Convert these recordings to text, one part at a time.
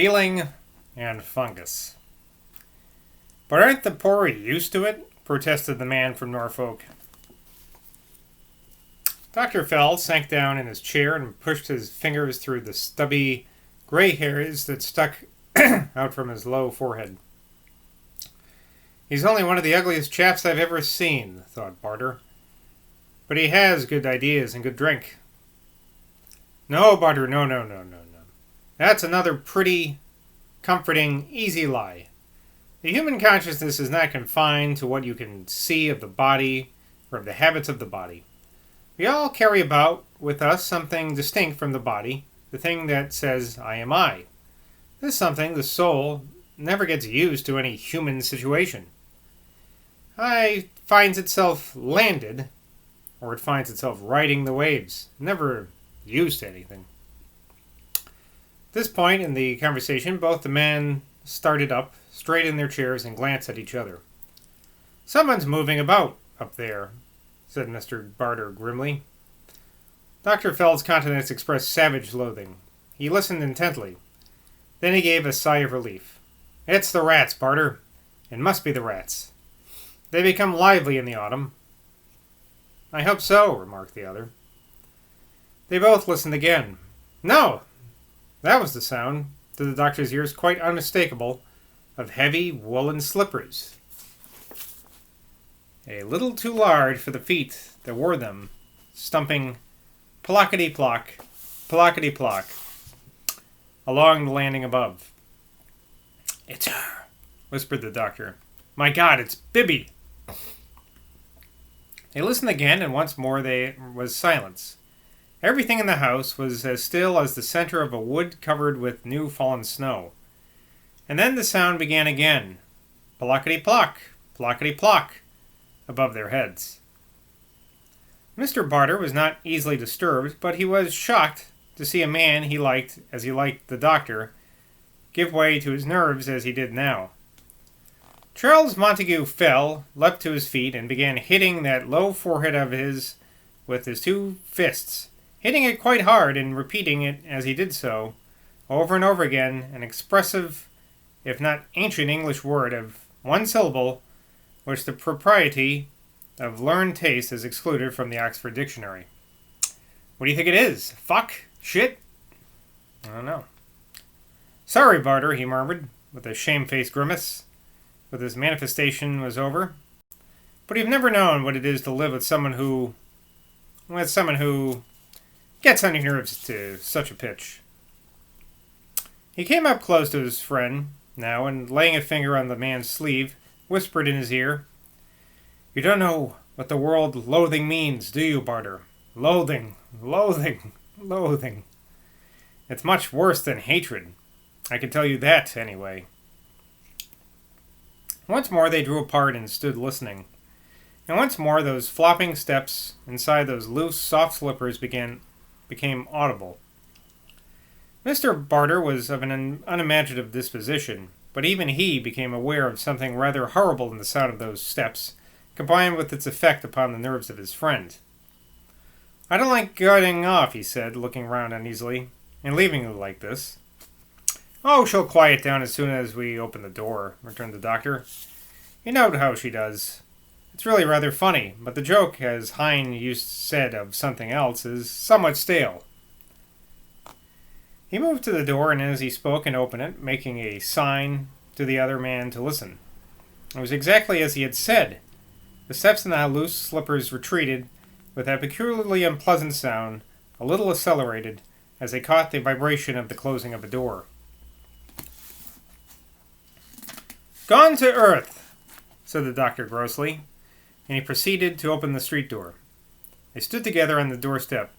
feeling and fungus. But aren't the poor used to it? Protested the man from Norfolk. Dr. Fell sank down in his chair and pushed his fingers through the stubby gray hairs that stuck out from his low forehead. He's only one of the ugliest chaps I've ever seen, thought Barter. But he has good ideas and good drink. No, Barter, no. That's another pretty, comforting, easy lie. The human consciousness is not confined to what you can see of the body or of the habits of the body. We all carry about with us something distinct from the body, the thing that says, I am I. This something, the soul, never gets used to any human situation. It finds itself landed, or it finds itself riding the waves, never used to anything. At this point in the conversation, both the men started up, straight in their chairs, and glanced at each other. Someone's moving about up there, said Mr. Barter grimly. Dr. Feld's countenance expressed savage loathing. He listened intently. Then he gave a sigh of relief. It's the rats, Barter. It must be the rats. They become lively in the autumn. I hope so, remarked the other. They both listened again. No! That was the sound, to the doctor's ears quite unmistakable, of heavy woolen slippers. A little too large for the feet that wore them, stumping plockety-plock, plockety-plock, along the landing above. It's her, whispered the doctor. My God, it's Bibby! They listened again, and once more there was silence. Everything in the house was as still as the center of a wood covered with new fallen snow. And then the sound began again. Plockety-plock, plockety-plock, above their heads. Mr. Barter was not easily disturbed, but he was shocked to see a man he liked as he liked the doctor give way to his nerves as he did now. Charles Montague Fell leapt to his feet and began hitting that low forehead of his with his two fists, hitting it quite hard and repeating it as he did so, over and over again, an expressive, if not ancient English word of one syllable, which the propriety of learned taste has excluded from the Oxford Dictionary. What do you think it is? Fuck? Shit? I don't know. Sorry, Barter, he murmured, with a shamefaced grimace, when his manifestation was over. But you've never known what it is to live with someone who gets on your nerves to such a pitch. He came up close to his friend now, and laying a finger on the man's sleeve, whispered in his ear, You don't know what the word loathing means, do you, Barter? Loathing, loathing, loathing. It's much worse than hatred. I can tell you that, anyway. Once more they drew apart and stood listening. And once more those flopping steps inside those loose, soft slippers became audible. Mr. Barter was of an unimaginative disposition, but even he became aware of something rather horrible in the sound of those steps, combined with its effect upon the nerves of his friend. I don't like getting off, he said, looking round uneasily, and leaving you like this. Oh, she'll quiet down as soon as we open the door, returned the doctor. You know how she does. It's really rather funny, but the joke, as Heine said of something else, is somewhat stale. He moved to the door, and as he spoke and opened it, making a sign to the other man to listen. It was exactly as he had said. The steps in the loose slippers retreated, with that peculiarly unpleasant sound, a little accelerated, as they caught the vibration of the closing of a door. Gone to earth, said the doctor grossly, and he proceeded to open the street door. They stood together on the doorstep.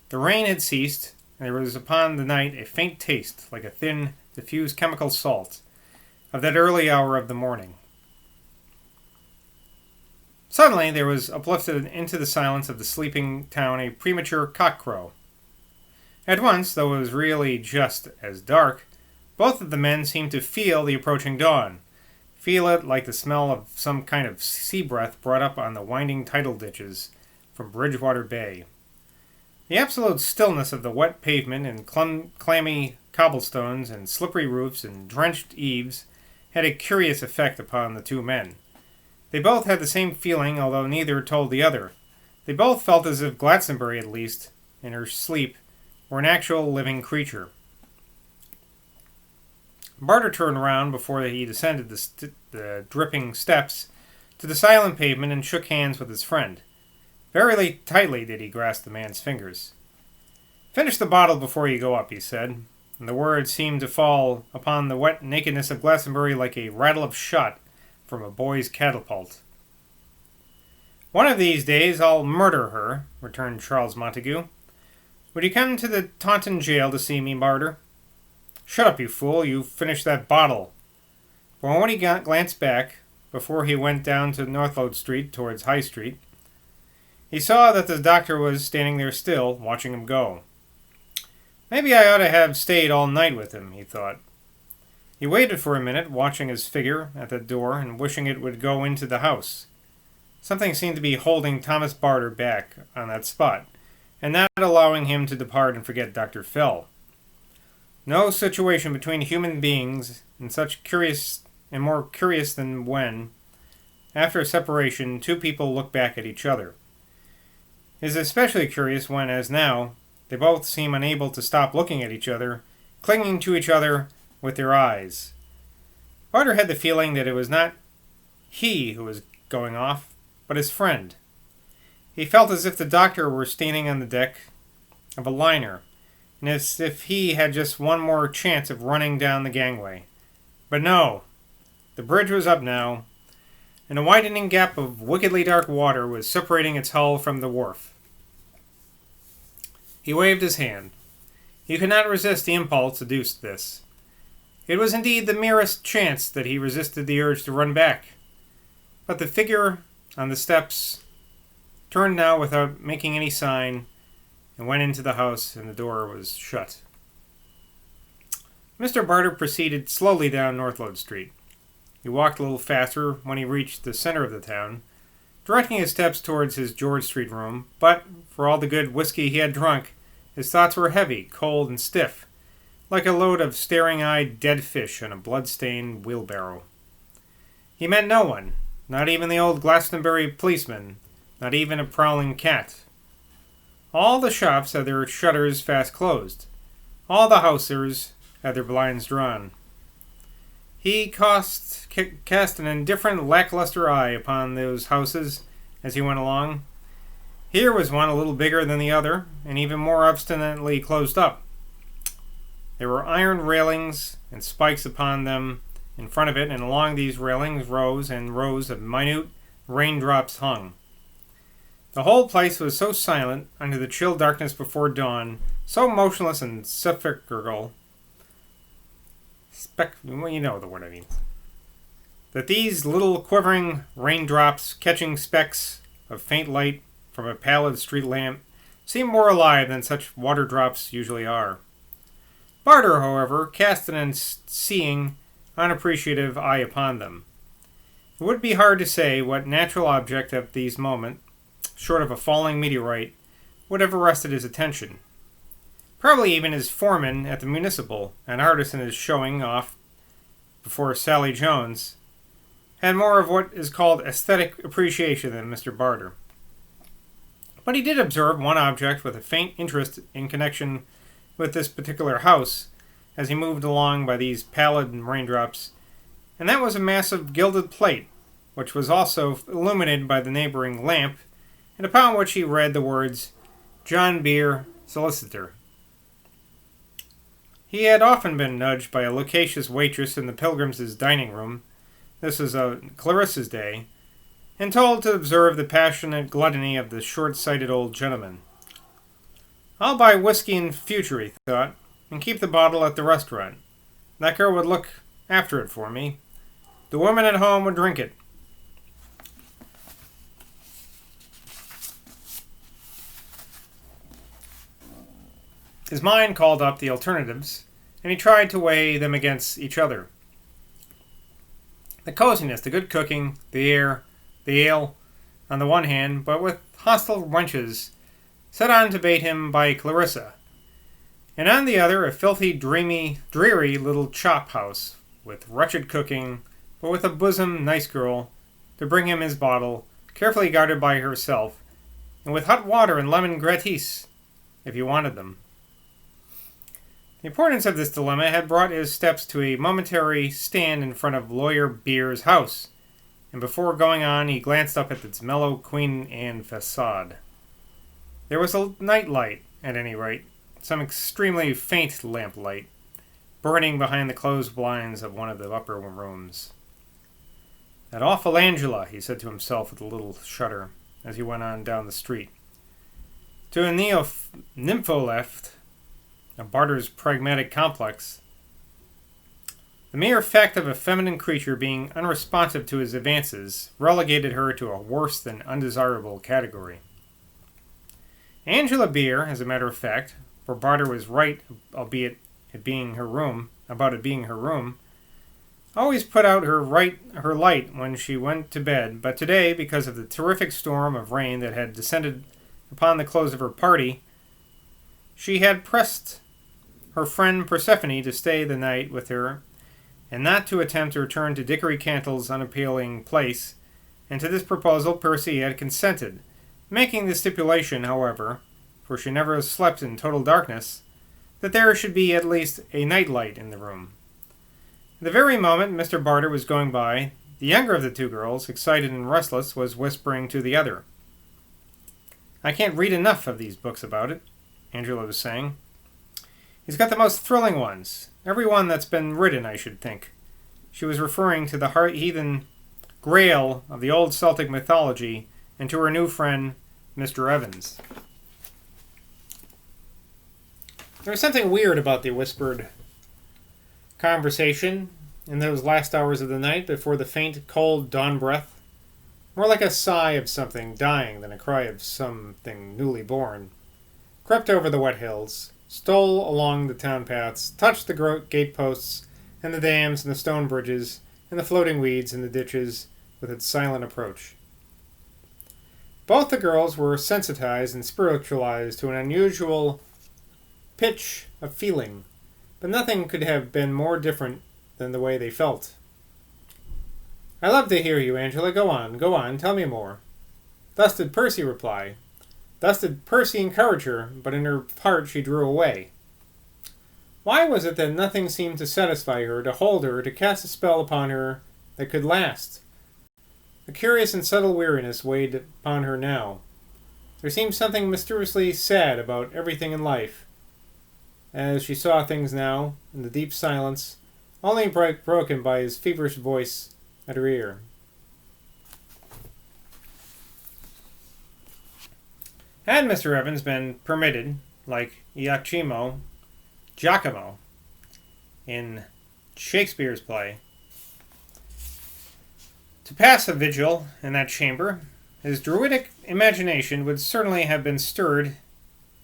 The rain had ceased, and there was upon the night a faint taste, like a thin, diffused chemical salt, of that early hour of the morning. Suddenly there was uplifted into the silence of the sleeping town a premature cock-crow. At once, though it was really just as dark, both of the men seemed to feel the approaching dawn, feel it like the smell of some kind of sea breath brought up on the winding tidal ditches from Bridgewater Bay. The absolute stillness of the wet pavement and clammy cobblestones and slippery roofs and drenched eaves had a curious effect upon the two men. They both had the same feeling, although neither told the other. They both felt as if Glastonbury, at least, in her sleep, were an actual living creature. Barter turned round before he descended the dripping steps to the silent pavement and shook hands with his friend. Very tightly did he grasp the man's fingers. "Finish the bottle before you go up," he said, and the words seemed to fall upon the wet nakedness of Glastonbury like a rattle of shot from a boy's catapult. "One of these days I'll murder her," returned Charles Montague. "Would you come to the Taunton jail to see me, Barter?" "Shut up, you fool. You finish that bottle." But when he glanced back, before he went down to Northlode Street towards High Street, he saw that the doctor was standing there still, watching him go. Maybe I ought to have stayed all night with him, he thought. He waited for a minute, watching his figure at the door and wishing it would go into the house. Something seemed to be holding Thomas Barter back on that spot, and not allowing him to depart and forget Dr. Fell. No situation between human beings is such curious and more curious than when, after a separation, two people look back at each other. It is especially curious when, as now, they both seem unable to stop looking at each other, clinging to each other with their eyes. Barter had the feeling that it was not he who was going off, but his friend. He felt as if the doctor were standing on the deck of a liner, and as if he had just one more chance of running down the gangway. But no, the bridge was up now, and a widening gap of wickedly dark water was separating its hull from the wharf. He waved his hand. He could not resist the impulse to do this. It was indeed the merest chance that he resisted the urge to run back. But the figure on the steps turned now without making any sign and went into the house, and the door was shut. Mr. Barter proceeded slowly down Northlode Street. He walked a little faster when he reached the center of the town, directing his steps towards his George Street room, but for all the good whiskey he had drunk, his thoughts were heavy, cold, and stiff, like a load of staring-eyed dead fish on a blood-stained wheelbarrow. He met no one, not even the old Glastonbury policeman, not even a prowling cat. All the shops had their shutters fast closed. All the houses had their blinds drawn. He cast an indifferent, lackluster eye upon those houses as he went along. Here was one a little bigger than the other, and even more obstinately closed up. There were iron railings and spikes upon them in front of it, and along these railings rows and rows of minute raindrops hung. The whole place was so silent under the chill darkness before dawn, so motionless and sepulchral, you know the word I mean, that these little quivering raindrops, catching specks of faint light from a pallid street lamp, seemed more alive than such water drops usually are. Barter, however, cast an unseeing, unappreciative eye upon them. It would be hard to say what natural object at these moments, short of a falling meteorite, would have arrested his attention. Probably even his foreman at the municipal, an artist in his showing off before Sally Jones, had more of what is called aesthetic appreciation than Mr. Barter. But he did observe one object with a faint interest in connection with this particular house as he moved along by these pallid raindrops, and that was a massive gilded plate, which was also illuminated by the neighboring lamp, and upon which he read the words, "John Beer, Solicitor." He had often been nudged by a loquacious waitress in the Pilgrims' dining room, this was Clarissa's day, and told to observe the passionate gluttony of the short-sighted old gentleman. "I'll buy whiskey in future," he thought, "and keep the bottle at the restaurant. That girl would look after it for me. The woman at home would drink it." His mind called up the alternatives, and he tried to weigh them against each other. The coziness, the good cooking, the air, the ale, on the one hand, but with hostile wenches set on to bait him by Clarissa. and on the other a filthy, dreary little chop house, with wretched cooking, but with a bosom nice girl to bring him his bottle, carefully guarded by herself, and with hot water and lemon gratis, if you wanted them. The importance of this dilemma had brought his steps to a momentary stand in front of Lawyer Beer's house, and before going on he glanced up at its mellow Queen Anne facade. There was a night light, at any rate, some extremely faint lamplight, burning behind the closed blinds of one of the upper rooms. That awful Angela, he said to himself with a little shudder, as he went on down the street. To a nympho-left, a Barter's pragmatic complex, the mere fact of a feminine creature being unresponsive to his advances relegated her to a worse than undesirable category. Angela Beer, as a matter of fact, for Barter was right, albeit about it being her room, always put out her light when she went to bed, but today, because of the terrific storm of rain that had descended upon the close of her party, she had pressed her friend Persephone to stay the night with her, and not to attempt to return to Dickory Cantle's unappealing place, and to this proposal Percy had consented, making the stipulation, however, for she never slept in total darkness, that there should be at least a night light in the room. At the very moment Mr. Barter was going by, the younger of the two girls, excited and restless, was whispering to the other. "I can't read enough of these books about it," Angela was saying. "He's got the most thrilling ones. Every one that's been written, I should think." She was referring to the heathen Grail of the old Celtic mythology and to her new friend, Mr. Evans. There was something weird about the whispered conversation in those last hours of the night before the faint, cold dawn breath, more like a sigh of something dying than a cry of something newly born, crept over the wet hills, stole along the town paths, touched the gateposts and the dams and the stone bridges and the floating weeds in the ditches with its silent approach. Both the girls were sensitized and spiritualized to an unusual pitch of feeling, but nothing could have been more different than the way they felt. "I love to hear you, Angela. Go on, tell me more." Thus did Percy reply. Thus did Percy encourage her, but in her heart she drew away. Why was it that nothing seemed to satisfy her, to hold her, to cast a spell upon her that could last? A curious and subtle weariness weighed upon her now. There seemed something mysteriously sad about everything in life, as she saw things now, in the deep silence, only broken by his feverish voice at her ear. Had Mr. Evans been permitted, like Giacomo in Shakespeare's play, to pass a vigil in that chamber, his druidic imagination would certainly have been stirred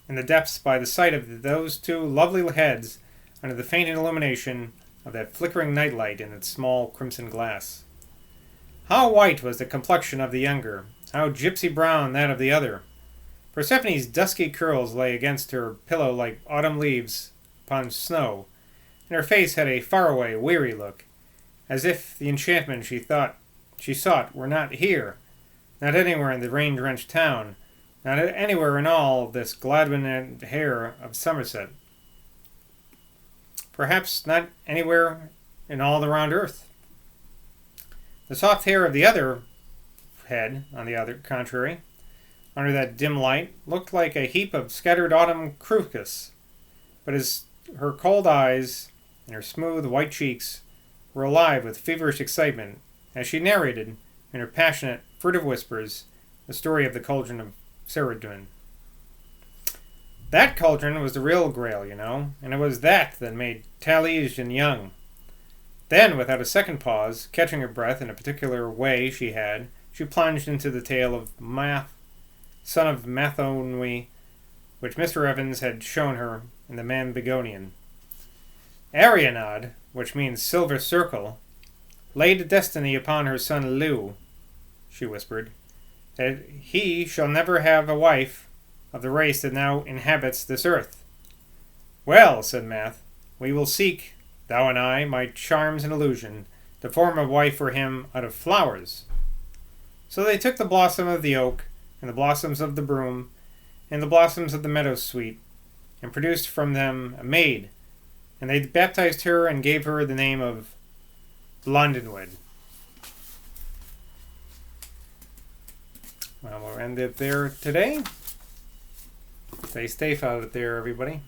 in the depths by the sight of those two lovely heads under the faint illumination of that flickering nightlight in its small crimson glass. How white was the complexion of the younger, how gypsy brown that of the other. Persephone's dusky curls lay against her pillow like autumn leaves upon snow, and her face had a faraway, weary look, as if the enchantment she sought were not here, not anywhere in the rain-drenched town, not anywhere in all this Gladwin and hair of Somerset. Perhaps not anywhere in all the round earth. The soft hair of the other head, on the other contrary, under that dim light, looked like a heap of scattered autumn crocus, but her cold eyes and her smooth white cheeks were alive with feverish excitement as she narrated, in her passionate, furtive whispers, the story of the cauldron of Ceridwen. That cauldron was the real Grail, you know, and it was that made Taliesin young. Then, without a second pause, catching her breath in a particular way she plunged into the tale of Math, son of Mathonwy, which Mr. Evans had shown her in the Mambigonian. Arianod, which means silver circle, laid destiny upon her son Lew, she whispered, that he shall never have a wife of the race that now inhabits this earth. Well, said Math, we will seek, thou and I, my charms and illusion, to form a wife for him out of flowers. So they took the blossom of the oak, and the blossoms of the broom, and the blossoms of the meadow sweet, and produced from them a maid, and they baptized her and gave her the name of Blondenwood. Well, we'll end it there today. Stay safe out there, everybody.